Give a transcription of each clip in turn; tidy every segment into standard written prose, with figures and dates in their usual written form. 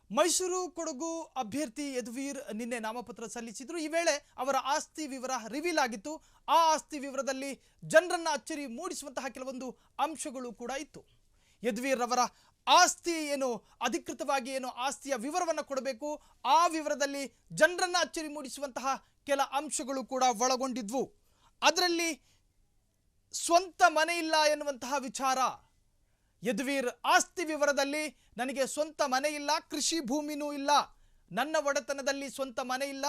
ಮೈಸೂರು ಕೊಡಗು ಅಭ್ಯರ್ಥಿ ಯದುವೀರ್ ನಿನ್ನೆ ನಾಮಪತ್ರ ಸಲ್ಲಿಸಿದ್ರು. ಈ ವೇಳೆ ಅವರ ಆಸ್ತಿ ವಿವರ ರಿವೀಲ್ ಆಗಿತ್ತು. ಆ ಆಸ್ತಿ ವಿವರದಲ್ಲಿ ಜನರನ್ನ ಅಚ್ಚರಿ ಮೂಡಿಸುವಂತಹ ಕೆಲವೊಂದು ಅಂಶಗಳು ಕೂಡ ಇತ್ತು. ಯದುವೀರ್ ಅವರ ಆಸ್ತಿ ಏನು ಅಧಿಕೃತವಾಗಿ ಏನು ಆಸ್ತಿಯ ವಿವರವನ್ನು ಕೊಡಬೇಕು, ಆ ವಿವರದಲ್ಲಿ ಜನರನ್ನ ಅಚ್ಚರಿ ಮೂಡಿಸುವಂತಹ ಕೆಲ ಅಂಶಗಳು ಕೂಡ ಒಳಗೊಂಡಿದ್ವು. ಅದರಲ್ಲಿ ಸ್ವಂತ ಮನೆ ಇಲ್ಲ ಎನ್ನುವಂತಹ ವಿಚಾರ. ಯದುವೀರ್ ಆಸ್ತಿ ವಿವರದಲ್ಲಿ ನನಗೆ ಸ್ವಂತ ಮನೆ ಇಲ್ಲ, ಕೃಷಿ ಭೂಮಿನೂ ಇಲ್ಲ, ನನ್ನ ಒಡೆತನದಲ್ಲಿ ಸ್ವಂತ ಮನೆ ಇಲ್ಲ,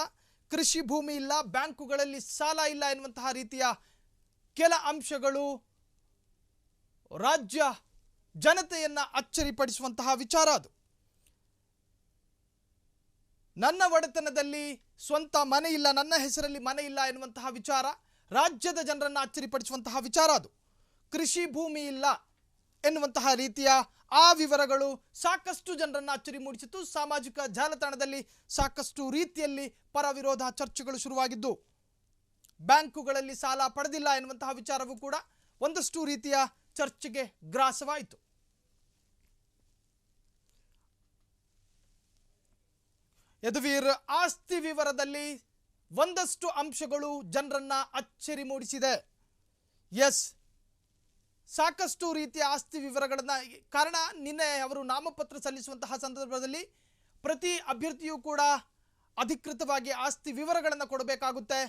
ಕೃಷಿ ಭೂಮಿ ಇಲ್ಲ, ಬ್ಯಾಂಕುಗಳಲ್ಲಿ ಸಾಲ ಇಲ್ಲ ಎನ್ನುವಂತಹ ರೀತಿಯ ಕೆಲ ಅಂಶಗಳು ರಾಜ್ಯ ಜನತೆಯನ್ನ ಅಚ್ಚರಿಪಡಿಸುವಂತಹ ವಿಚಾರ. ಅದು ನನ್ನ ಒಡೆತನದಲ್ಲಿ ಸ್ವಂತ ಮನೆ ಇಲ್ಲ, ನನ್ನ ಹೆಸರಲ್ಲಿ ಮನೆ ಇಲ್ಲ ಎನ್ನುವಂತಹ ವಿಚಾರ ರಾಜ್ಯದ ಜನರನ್ನು ಅಚ್ಚರಿಪಡಿಸುವಂತಹ ವಿಚಾರ. ಅದು ಕೃಷಿ ಭೂಮಿ ಇಲ್ಲ ಎನ್ನುವಂತಹ ರೀತಿಯ ಆ ವಿವರಗಳು ಸಾಕಷ್ಟು ಜನರನ್ನು ಅಚ್ಚರಿ ಮೂಡಿಸಿತು. ಸಾಮಾಜಿಕ ಜಾಲತಾಣದಲ್ಲಿ ಸಾಕಷ್ಟು ರೀತಿಯಲ್ಲಿ ಪರ ವಿರೋಧ ಚರ್ಚೆಗಳು ಶುರುವಾಗಿದ್ದು, ಬ್ಯಾಂಕುಗಳಲ್ಲಿ ಸಾಲ ಪಡೆದಿಲ್ಲ ಎನ್ನುವಂತಹ ವಿಚಾರವೂ ಕೂಡ ಒಂದಷ್ಟು ರೀತಿಯ ಚರ್ಚೆಗೆ ಗ್ರಾಸವಾಯಿತು. ಯದುವೀರ್ ಆಸ್ತಿ ವಿವರದಲ್ಲಿ ಒಂದಷ್ಟು ಅಂಶಗಳು ಜನರನ್ನ ಅಚ್ಚರಿ ಮೂಡಿಸಿದೆ. ಎಸ್, ಸಾಕಷ್ಟು ರೀತಿಯ ಆಸ್ತಿ ವಿವರಗಳನ್ನ, ಕಾರಣ ನಿನ್ನೆ ಅವರು ನಾಮಪತ್ರ ಸಲ್ಲಿಸುವಂತಹ ಸಂದರ್ಭದಲ್ಲಿ ಪ್ರತಿ ಅಭ್ಯರ್ಥಿಯೂ ಕೂಡ ಅಧಿಕೃತವಾಗಿ ಆಸ್ತಿ ವಿವರಗಳನ್ನು ಕೊಡಬೇಕಾಗುತ್ತೆ.